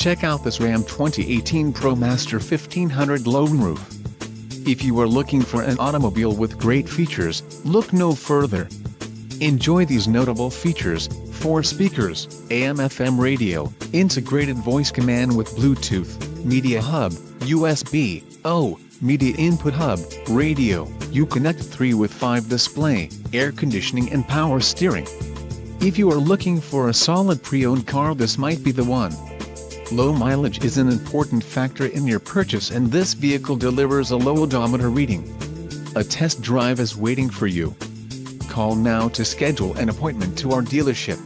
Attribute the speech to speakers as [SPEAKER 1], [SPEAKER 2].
[SPEAKER 1] Check out this Ram 2018 ProMaster 1500 low roof. If you are looking for an automobile with great features, look no further. Enjoy these notable features: 4 speakers, AM/FM radio, integrated voice command with Bluetooth, media hub, USB, media input hub, radio, Uconnect 3 with 5 display, air conditioning and power steering. If you are looking for a solid pre-owned car, this might be the one. Low mileage is an important factor in your purchase, and this vehicle delivers a low odometer reading. A test drive is waiting for you. Call now to schedule an appointment to our dealership.